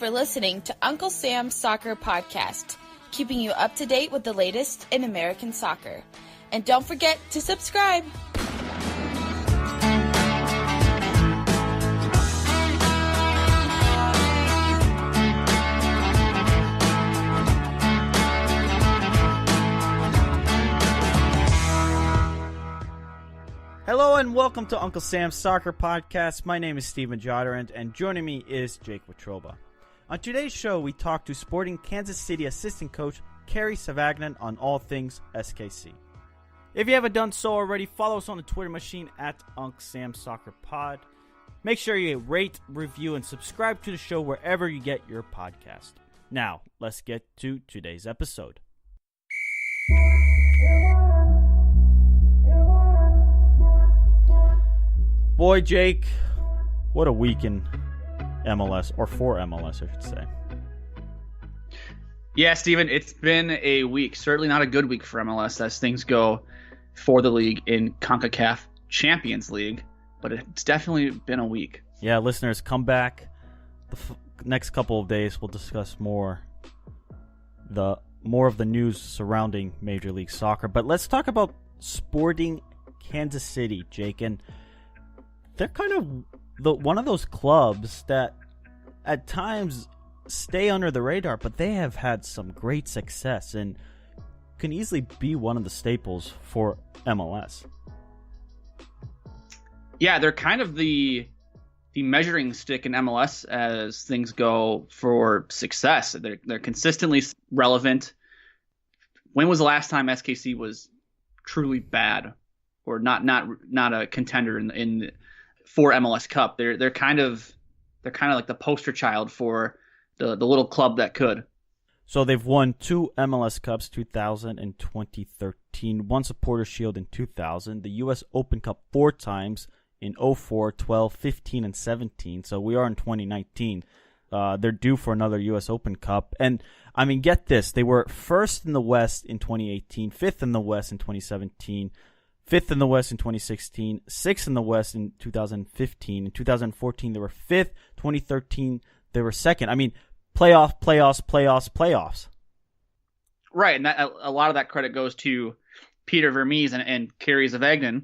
for listening to Uncle Sam's Soccer Podcast, keeping you up to date with the latest in American soccer. And don't forget to subscribe. Hello and welcome to Uncle Sam's Soccer Podcast. My name is Steven Jodarant and joining me is Jake Watroba. On today's show, we talk to Sporting Kansas City assistant coach Kerry Zavagnin on all things SKC. If you haven't done so already, follow us on the Twitter machine at Uncle Sam's Soccer Pod. Make sure you rate, review, and subscribe to the show wherever you get your podcast. Now, let's get to today's episode. Boy, Jake, what a week in MLS, or for MLS, I should say. Yeah, Steven, it's been a week. Certainly not a good week for MLS as things go for the league in CONCACAF Champions League, but it's definitely been a week. Yeah, listeners, come back. The next couple of days, we'll discuss more of the news surrounding Major League Soccer. But let's talk about Sporting Kansas City, Jake, and they're kind of one of those clubs that at times stay under the radar, but they have had some great success and can easily be one of the staples for MLS. Yeah, they're kind of the measuring stick in MLS as things go for success. They're consistently relevant. When was the last time SKC was truly bad or not a contender in for MLS Cup? They're kind of like the poster child for the little club that could. So they've won 2 MLS Cups, 2000 and 2013, one Supporter Shield in 2000, the US Open Cup 4 times in 04, 12, 15, and 17. So we are in 2019. They're due for another US Open Cup. And, I mean, get this. They were first in the West in 2018, fifth in the West in 2017, fifth in the West in 2016, sixth in the West in 2015. In 2014, they were fifth. 2013, they were second. I mean, playoffs. Right, and a lot of that credit goes to Peter Vermes and Kerry Zavagnin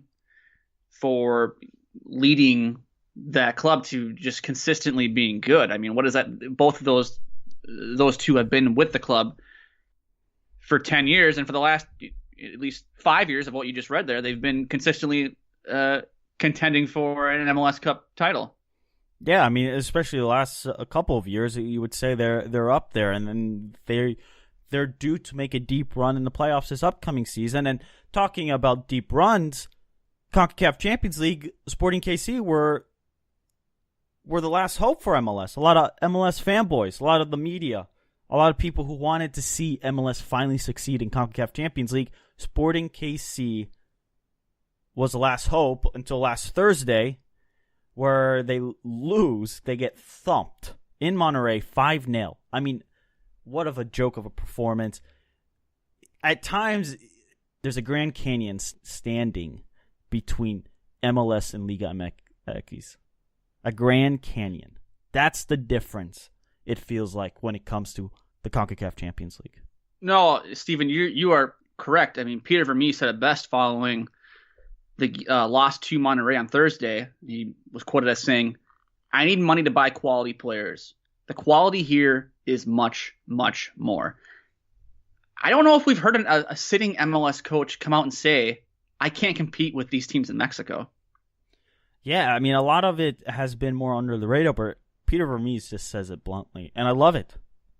for leading that club to just consistently being good. I mean, what is that? Both of those two have been with the club for 10 years, and for the last at least 5 years of what you just read there, they've been consistently contending for an MLS Cup title. Yeah, I mean, especially the last a couple of years, you would say they're up there, and then they're due to make a deep run in the playoffs this upcoming season. And talking about deep runs, CONCACAF Champions League, Sporting KC were the last hope for MLS. A lot of MLS fanboys, a lot of the media, a lot of people who wanted to see MLS finally succeed in CONCACAF Champions League. Sporting KC was the last hope until last Thursday, where they lose. They get thumped in Monterrey 5-0. I mean, what of a joke of a performance. At times, there's a Grand Canyon standing between MLS and Liga MX. A Grand Canyon. That's the difference, it feels like, when it comes to the CONCACAF Champions League. No, Steven, you are correct. I mean, Peter Vermes said it best following the loss to Monterrey on Thursday. He was quoted as saying, "I need money to buy quality players. The quality here is much, much more." I don't know if we've heard a sitting MLS coach come out and say, "I can't compete with these teams in Mexico." Yeah, I mean, a lot of it has been more under the radar, but Peter Vermes just says it bluntly, and I love it.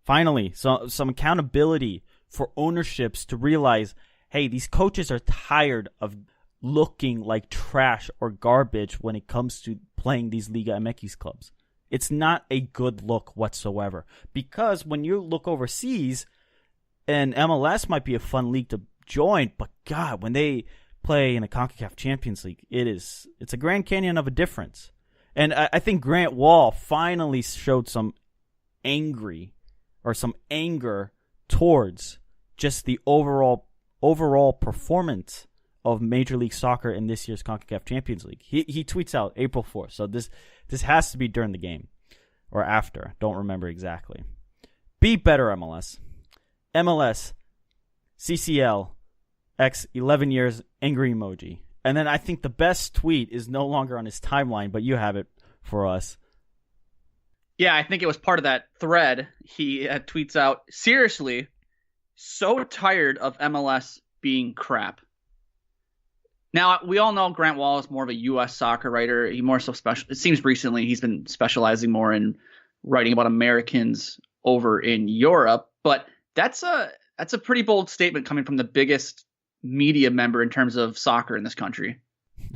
Finally, some accountability for ownerships to realize, hey, these coaches are tired of looking like trash or garbage when it comes to playing these Liga MX clubs. It's not a good look whatsoever, because when you look overseas, and MLS might be a fun league to join, but God, when they play in the CONCACAF Champions League, it's a Grand Canyon of a difference. And I think Grant Wall finally showed some anger towards just the overall performance of Major League Soccer in this year's CONCACAF Champions League. He tweets out April 4th, so this has to be during the game. or after. Don't remember exactly. Be better, MLS. MLS, CCL, X 11 years, angry emoji. And then I think the best tweet is no longer on his timeline, but you have it for us. Yeah, I think it was part of that thread. He tweets out, seriously, so tired of MLS being crap. Now, we all know Grant Wall is more of a U.S. soccer writer. He more so special. It seems recently he's been specializing more in writing about Americans over in Europe. But that's a pretty bold statement coming from the biggest media member in terms of soccer in this country.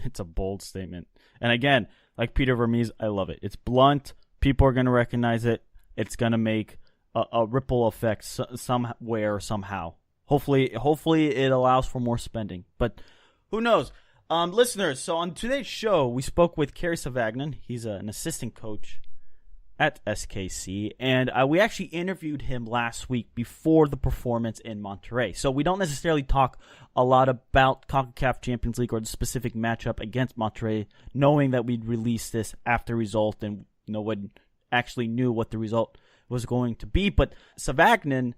It's a bold statement. And again, like Peter Vermes, I love it. It's blunt. People are going to recognize it. It's going to make a ripple effect somewhere, somehow. Hopefully it allows for more spending. But who knows? Listeners, so on today's show, we spoke with Kerry Zavagnin. He's an assistant coach at SKC, and we actually interviewed him last week before the performance in Monterrey. So we don't necessarily talk a lot about CONCACAF Champions League or the specific matchup against Monterrey, knowing that we'd release this after result and no one actually knew what the result was going to be. But Zavagnin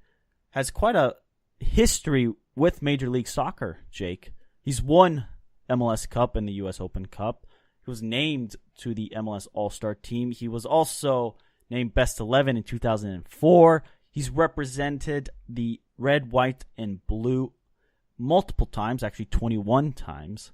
has quite a history with Major League Soccer, Jake. He's won MLS Cup and the US Open Cup. He was named to the MLS All-Star team. He was also named Best 11 in 2004. He's represented the red, white, and blue multiple times, actually 21 times.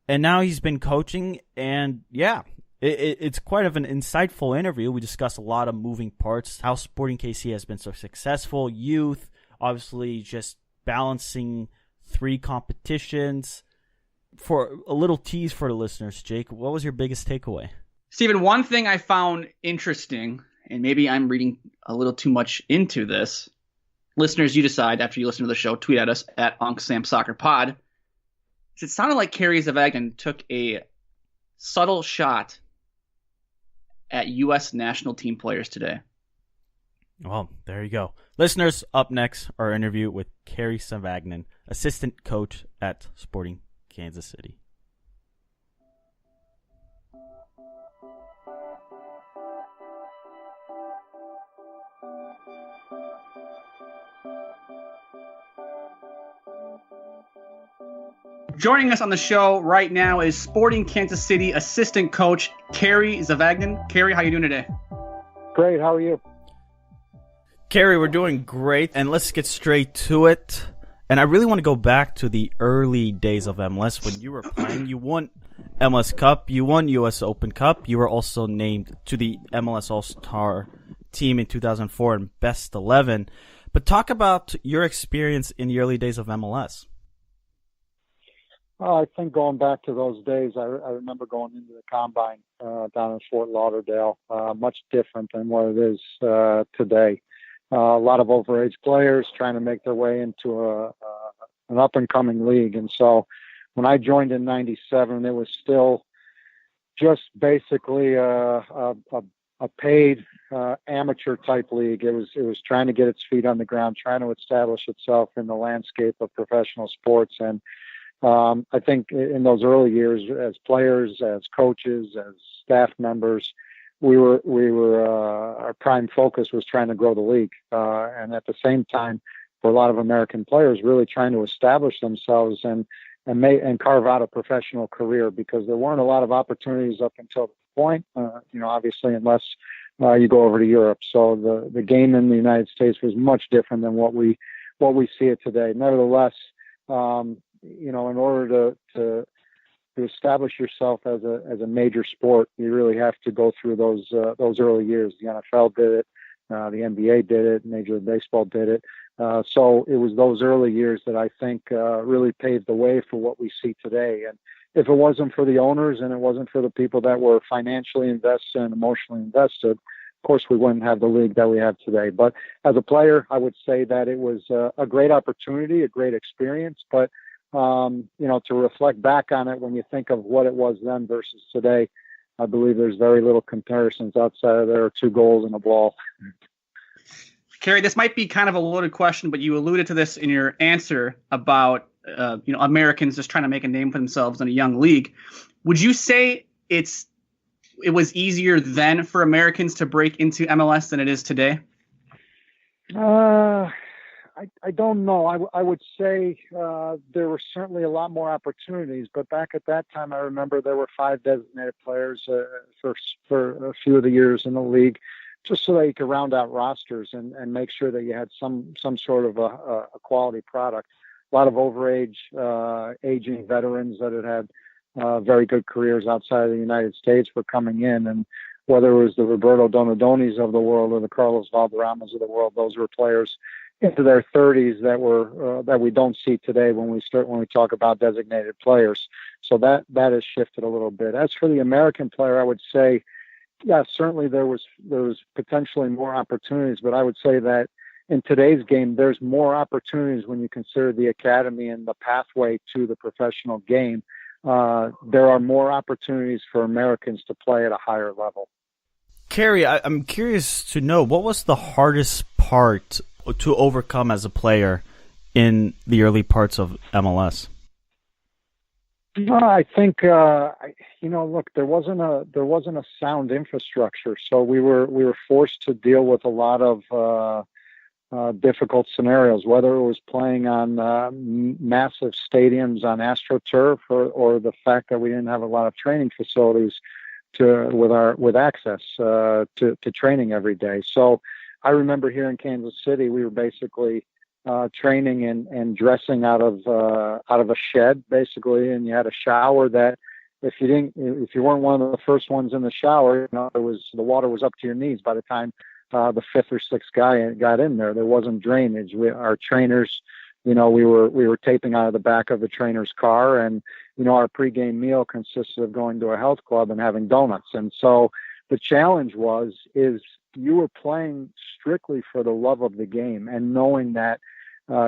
And now he's been coaching, and yeah, it's quite of an insightful interview. We discuss a lot of moving parts, how Sporting KC has been so successful, youth, obviously just balancing 3 competitions. For a little tease for the listeners, Jake, what was your biggest takeaway? Stephen, one thing I found interesting, and maybe I'm reading a little too much into this. Listeners, you decide after you listen to the show. Tweet at us at UncSamSoccerPod. It sounded like Kerry Zavagnin took a subtle shot at U.S. national team players today. Well, there you go. Listeners, up next, our interview with Kerry Zavagnin, assistant coach at Sporting Kansas City. Joining us on the show right now is Sporting Kansas City assistant coach Kerry Zavagnin. Kerry, how are you doing today? Great. How are you? Kerry, we're doing great, and let's get straight to it. And I really want to go back to the early days of MLS when you were playing. You won MLS Cup, you won US Open Cup. You were also named to the MLS All-Star team in 2004 and Best 11. But talk about your experience in the early days of MLS. I think going back to those days, I remember going into the combine down in Fort Lauderdale, much different than what it is today. A lot of overage players trying to make their way into an up-and-coming league. And so when I joined in 97, it was still just basically a paid amateur-type league. It was trying to get its feet on the ground, trying to establish itself in the landscape of professional sports. And I think in those early years, as players, as coaches, as staff members, our prime focus was trying to grow the league, and at the same time, for a lot of American players, really trying to establish themselves and carve out a professional career, because there weren't a lot of opportunities up until the point, obviously, unless you go over to Europe. So the game in the United States was much different than what we see it today. Nevertheless, in order to establish yourself as a major sport, you really have to go through those early years. The NFL did it, the NBA did it, Major League Baseball did it. So it was those early years that I think really paved the way for what we see today. And if it wasn't for the owners and it wasn't for the people that were financially invested and emotionally invested, of course we wouldn't have the league that we have today. But as a player, I would say that it was a great opportunity, a great experience, but to reflect back on it when you think of what it was then versus today, I believe there's very little comparisons outside of there are 2 goals and a ball. Kerry, this might be kind of a loaded question, but you alluded to this in your answer about Americans just trying to make a name for themselves in a young league. Would you say it's it was easier then for Americans to break into MLS than it is today? I don't know. I would say there were certainly a lot more opportunities, but back at that time, I remember there were 5 designated players for a few of the years in the league, just so that you could round out rosters and make sure that you had some sort of a quality product. A lot of aging veterans that had very good careers outside of the United States were coming in, and whether it was the Roberto Donadonis of the world or the Carlos Valderramas of the world, those were players into their 30s that we don't see today when we talk about designated players. So that has shifted a little bit. As for the American player, I would say, yeah, certainly there was potentially more opportunities, but I would say that in today's game, there's more opportunities when you consider the academy and the pathway to the professional game. There are more opportunities for Americans to play at a higher level. Kerry, I'm curious to know, what was the hardest part to overcome as a player in the early parts of MLS? I think look, there wasn't a sound infrastructure, so we were forced to deal with a lot of difficult scenarios, whether it was playing on massive stadiums on AstroTurf or the fact that we didn't have a lot of training facilities with access to training every day. So I remember here in Kansas City, we were basically training and dressing out of a shed, basically, and you had a shower that if you weren't one of the first ones in the shower, the water was up to your knees by the time the 5th or 6th guy got in there. There wasn't drainage. Our trainers, we were taping out of the back of the trainer's car, and our pregame meal consisted of going to a health club and having donuts. And so the challenge is you were playing strictly for the love of the game and knowing that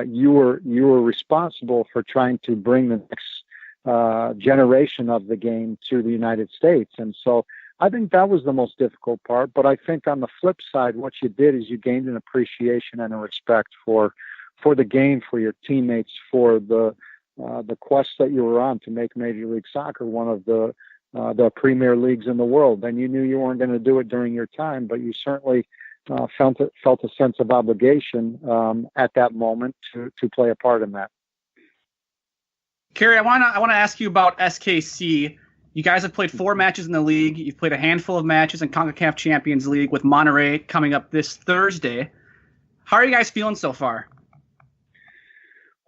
you were responsible for trying to bring the next generation of the game to the United States. And so I think that was the most difficult part. But I think on the flip side, what you did is you gained an appreciation and a respect for the game, for your teammates, for the quest that you were on to make Major League Soccer one of the premier leagues in the world. And you knew you weren't going to do it during your time, but you certainly felt a sense of obligation at that moment to play a part in that. Kerry, I want to ask you about SKC. You guys have played 4 matches in the league. You've played a handful of matches in CONCACAF Champions League with Monterrey coming up this Thursday. How are you guys feeling so far?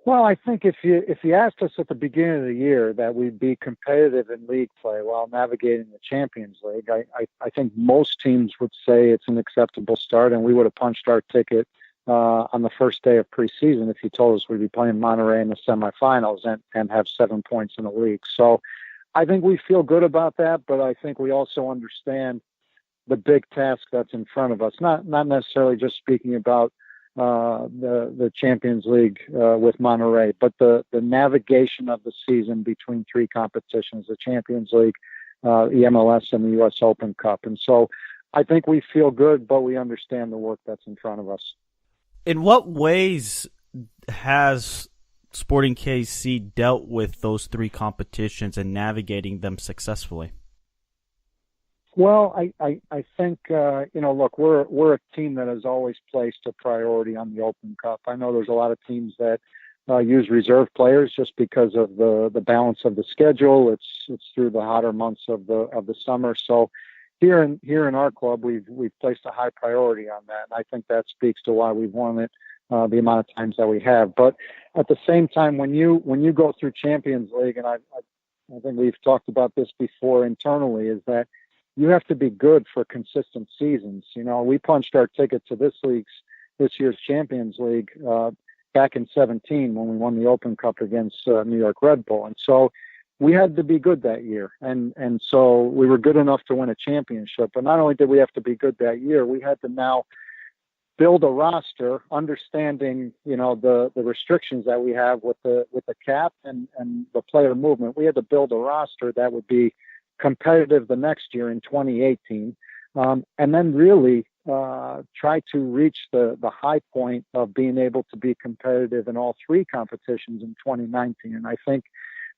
Well, I think if you asked us at the beginning of the year that we'd be competitive in league play while navigating the Champions League, I think most teams would say it's an acceptable start, and we would have punched our ticket on the first day of preseason if you told us we'd be playing Monterrey in the semifinals and have 7 points in the league. So I think we feel good about that, but I think we also understand the big task that's in front of us. Not necessarily just speaking about the Champions League with Monterrey, but the navigation of the season between 3 competitions, the Champions League, the MLS, and the US Open Cup. And so I think we feel good, but we understand the work that's in front of us. In what ways has Sporting KC dealt with those 3 competitions and navigating them successfully? Well, I think, look, we're a team that has always placed a priority on the Open Cup. I know there's a lot of teams that use reserve players just because of the balance of the schedule. It's through the hotter months of the summer. So here in our club, we've placed a high priority on that. And I think that speaks to why we've won it the amount of times that we have. But at the same time, when you go through Champions League, and I think we've talked about this before internally, is that you have to be good for consistent seasons. We punched our ticket to this year's Champions League back in 2017 when we won the Open Cup against New York Red Bull. And so we had to be good that year. And so we were good enough to win a championship. But not only did we have to be good that year, we had to now build a roster, understanding, the restrictions that we have with the cap and the player movement. We had to build a roster that would be competitive the next year in 2018, and then really try to reach the high point of being able to be competitive in all 3 competitions in 2019. And I think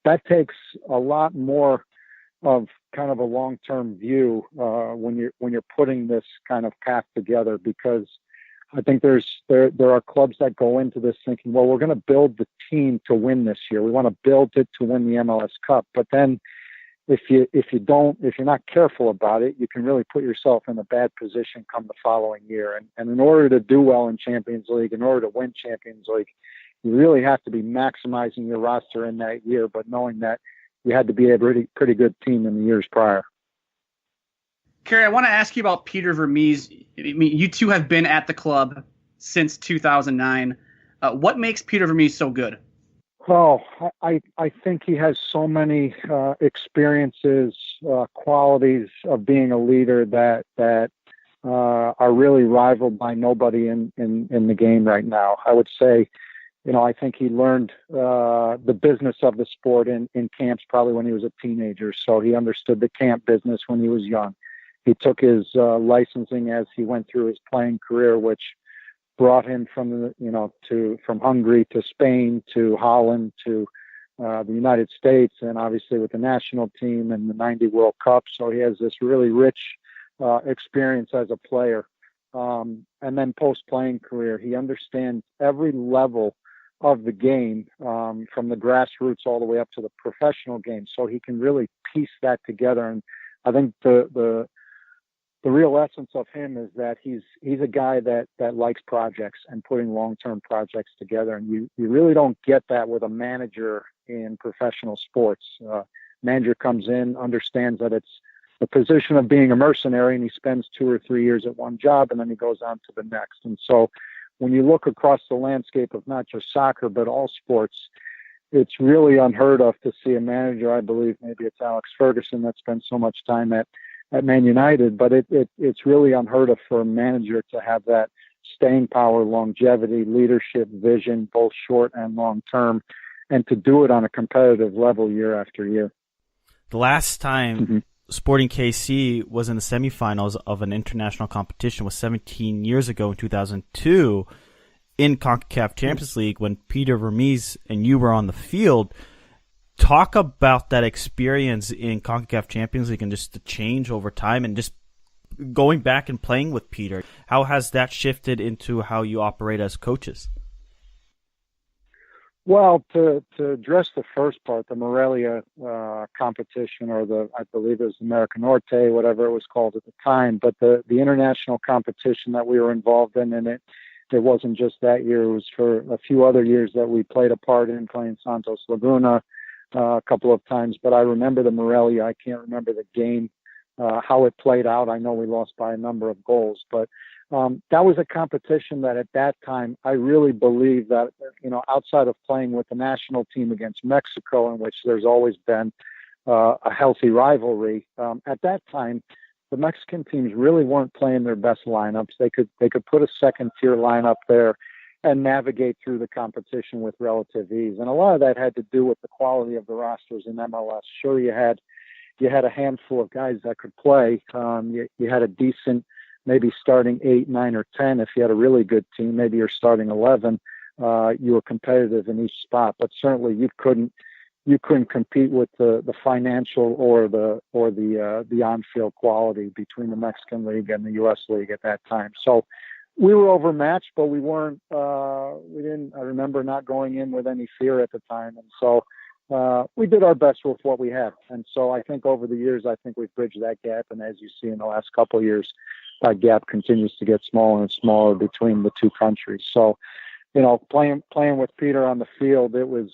that takes a lot more of kind of a long-term view when you're putting this kind of path together, because I think there are clubs that go into this thinking, well, we're going to build the team to win this year. We want to build it to win the MLS Cup. But then if you're not careful about it, you can really put yourself in a bad position come the following year. And in order to do well in Champions League, in order to win Champions League, you really have to be maximizing your roster in that year, but knowing that you had to be a pretty good team in the years prior. Kerry, I want to ask you about Peter Vermes. I mean, you two have been at the club since 2009. What makes Peter Vermes so good? Well, I think he has so many experiences, qualities of being a leader that are really rivaled by nobody in the game right now. I would say, I think he learned the business of the sport in camps probably when he was a teenager. So he understood the camp business when he was young. He took his licensing as he went through his playing career, which brought him from Hungary to Spain to Holland to the United States, and obviously with the national team and the '90 World Cup. So he has this really rich experience as a player. And then post-playing career, he understands every level of the game, from the grassroots all the way up to the professional game. So he can really piece that together. And I think the real essence of him is that he's a guy that likes projects and putting long-term projects together. And you really don't get that with a manager in professional sports. Manager comes in, understands that it's the position of being a mercenary, and he spends 2 or 3 years at one job, and then he goes on to the next. And so when you look across the landscape of not just soccer, but all sports, it's really unheard of to see a manager. I believe maybe it's Alex Ferguson that spent so much time at Man United, but it's really unheard of for a manager to have that staying power, longevity, leadership, vision, both short and long term, and to do it on a competitive level year after year. The last time Sporting KC was in the semifinals of an international competition was 17 years ago in 2002 in CONCACAF Champions League when Peter Vermes and you were on the field. Talk about that experience in CONCACAF Champions League and just the change over time and just going back and playing with Peter. How has that shifted into how you operate as coaches? Well, to address the first part, the Morelia competition, or I believe it was American Norte, whatever it was called at the time, but the international competition that we were involved in, and it wasn't just that year. It was for a few other years that we played a part in, playing Santos Laguna a couple of times. But I remember the Morelia. I can't remember the game, how it played out. I know we lost by a number of goals, but that was a competition that at that time, I really believe that, outside of playing with the national team against Mexico, in which there's always been a healthy rivalry, at that time, the Mexican teams really weren't playing their best lineups. They could put a second tier lineup there and navigate through the competition with relative ease. And a lot of that had to do with the quality of the rosters in MLS. Sure, you had a handful of guys that could play. You had a decent, maybe starting 8, 9, or 10. If you had a really good team, maybe you're starting 11. You were competitive in each spot, but certainly you couldn't compete with the financial or the on-field quality between the Mexican League and the U.S. League at that time. So we were overmatched, but we weren't. I remember not going in with any fear at the time, and so we did our best with what we had. And so I think over the years, we've bridged that gap. And as you see in the last couple of years, that gap continues to get smaller and smaller between the two countries. So, playing with Peter on the field, it was,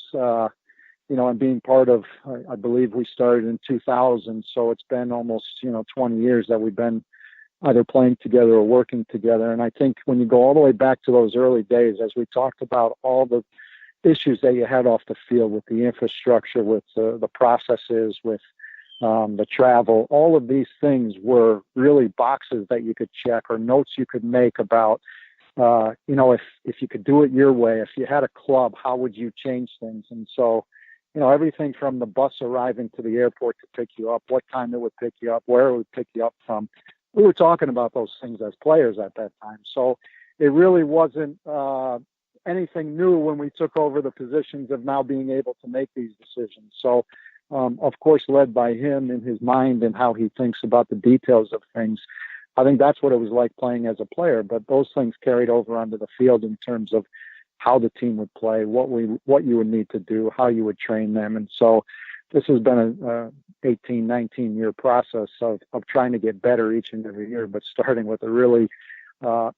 and being part of, I believe we started in 2000. So it's been almost, 20 years that we've been either playing together or working together. And I think when you go all the way back to those early days, as we talked about all the issues that you had off the field with the infrastructure, with the processes, with the travel, all of these things were really boxes that you could check or notes you could make about, if you could do it your way, if you had a club, how would you change things? And so, everything from the bus arriving to the airport to pick you up, what time it would pick you up, where it would pick you up from. We were talking about those things as players at that time. So it really wasn't anything new when we took over the positions of now being able to make these decisions. So of course, led by him in his mind and how he thinks about the details of things. I think that's what it was like playing as a player, but those things carried over onto the field in terms of how the team would play, what you would need to do, how you would train them. And so this has been a 18, 19-year process of trying to get better each and every year, but starting with a really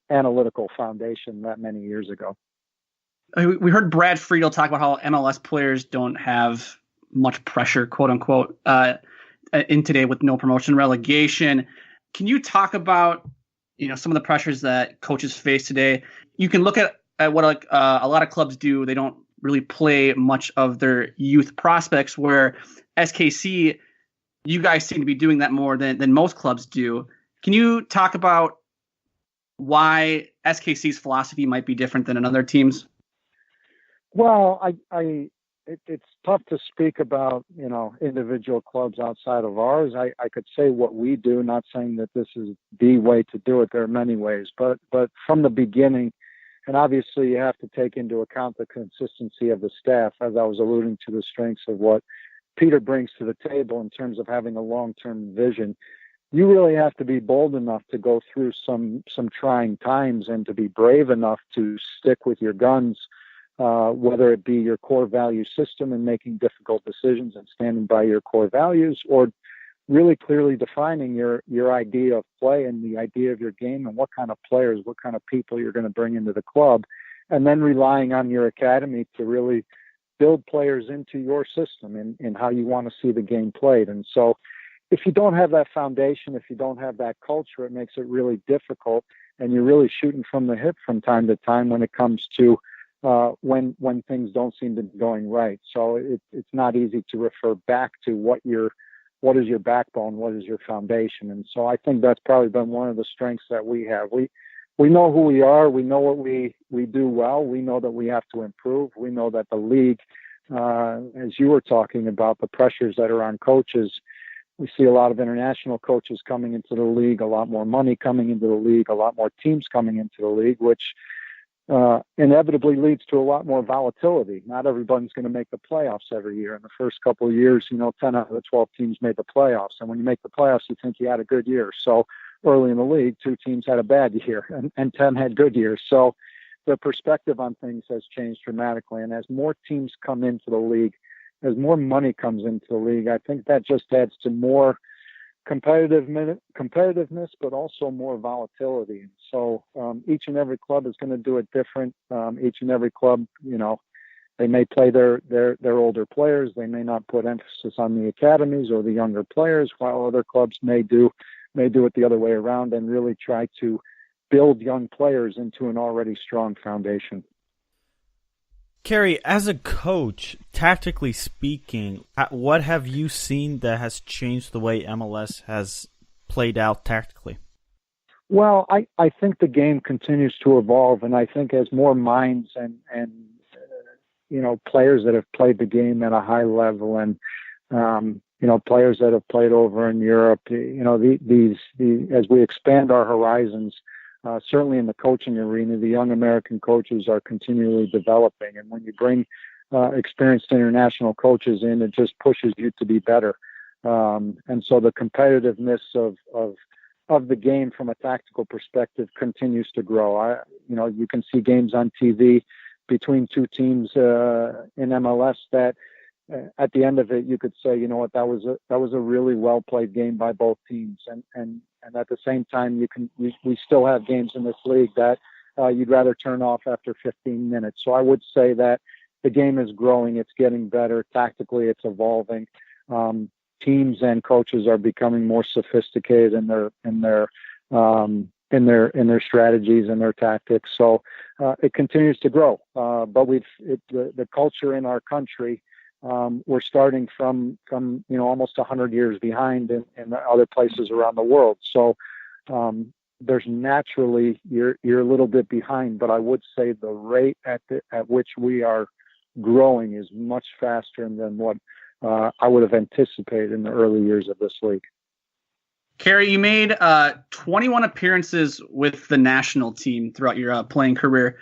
analytical foundation that many years ago. We heard Brad Friedel talk about how MLS players don't have much pressure, quote unquote, in today with no promotion relegation. Can you talk about, some of the pressures that coaches face today? You can look at what a lot of clubs do. They don't really play much of their youth prospects, where SKC, you guys seem to be doing that more than most clubs do. Can you talk about why SKC's philosophy might be different than another team's? Well, it's tough to speak about, individual clubs outside of ours. I could say what we do, not saying that this is the way to do it. There are many ways, but from the beginning, and obviously you have to take into account the consistency of the staff, as I was alluding to the strengths of what Peter brings to the table in terms of having a long-term vision. You really have to be bold enough to go through some trying times and to be brave enough to stick with your guns, whether it be your core value system and making difficult decisions and standing by your core values, or really clearly defining your idea of play and the idea of your game and what kind of players, what kind of people you're going to bring into the club, and then relying on your academy to really build players into your system and how you want to see the game played. And so if you don't have that foundation, if you don't have that culture, it makes it really difficult, and you're really shooting from the hip from time to time when it comes to when things don't seem to be going right. So it's not easy to refer back to what is your backbone, what is your foundation. And so I think that's probably been one of the strengths that we have. We know who we are. We know what we do well. We know that we have to improve. We know that the league, as you were talking about, the pressures that are on coaches, we see a lot of international coaches coming into the league, a lot more money coming into the league, a lot more teams coming into the league, which inevitably leads to a lot more volatility. Not everybody's going to make the playoffs every year. In the first couple of years, 10 out of the 12 teams made the playoffs. And when you make the playoffs, you think you had a good year. So early in the league, 2 teams had a bad year and 10 had good years. So the perspective on things has changed dramatically. And as more teams come into the league, as more money comes into the league, I think that just adds to more competitiveness, but also more volatility. And so each and every club is going to do it different. Each and every club, they may play their older players. They may not put emphasis on the academies or the younger players, while other clubs may do it the other way around and really try to build young players into an already strong foundation. Kerry, as a coach, tactically speaking, what have you seen that has changed the way MLS has played out tactically? Well, I think the game continues to evolve, and I think as more minds and players that have played the game at a high level, and players that have played over in Europe, as we expand our horizons. Certainly in the coaching arena, the young American coaches are continually developing. And when you bring experienced international coaches in, it just pushes you to be better. And so the competitiveness of the game from a tactical perspective continues to grow. You can see games on TV between 2 teams in MLS that at the end of it, you could say, that was a really well played game by both teams. And at the same time, we still have games in this league that you'd rather turn off after 15 minutes. So I would say that the game is growing. It's getting better. Tactically, it's evolving. Teams and coaches are becoming more sophisticated in their strategies and their tactics. So it continues to grow. But the culture in our country, we're starting from almost 100 years behind in other places around the world. So there's naturally you're a little bit behind, but I would say the rate at which we are growing is much faster than what I would have anticipated in the early years of this league. Kerry, you made 21 appearances with the national team throughout your playing career.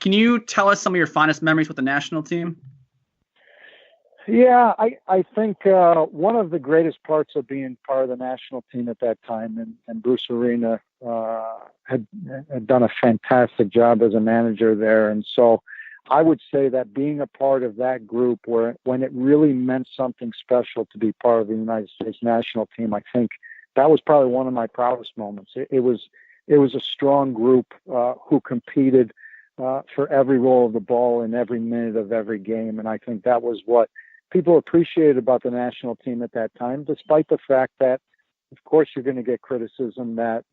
Can you tell us some of your fondest memories with the national team? Yeah, I think one of the greatest parts of being part of the national team at that time, and Bruce Arena had done a fantastic job as a manager there. And so I would say that being a part of that group when it really meant something special to be part of the United States national team, I think that was probably one of my proudest moments. It was a strong group who competed for every roll of the ball in every minute of every game. And I think that was what people appreciated about the national team at that time, despite the fact that, of course, you're going to get criticism that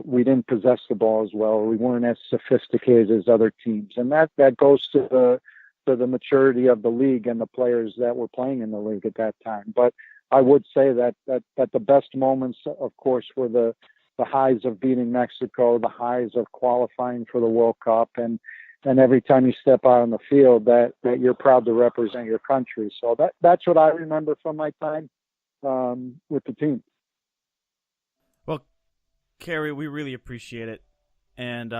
we didn't possess the ball as well, or we weren't as sophisticated as other teams, and that goes to the maturity of the league and the players that were playing in the league at that time. But I would say that the best moments, of course, were the highs of beating Mexico, the highs of qualifying for the World Cup, and every time you step out on the field that you're proud to represent your country. So that's what I remember from my time with the team. Well, Kerry, we really appreciate it. And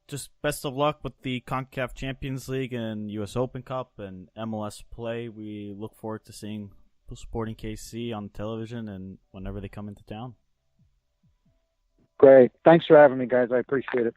just best of luck with the CONCACAF Champions League and US Open Cup and MLS play. We look forward to seeing Sporting KC on television and whenever they come into town. Great. Thanks for having me, guys. I appreciate it.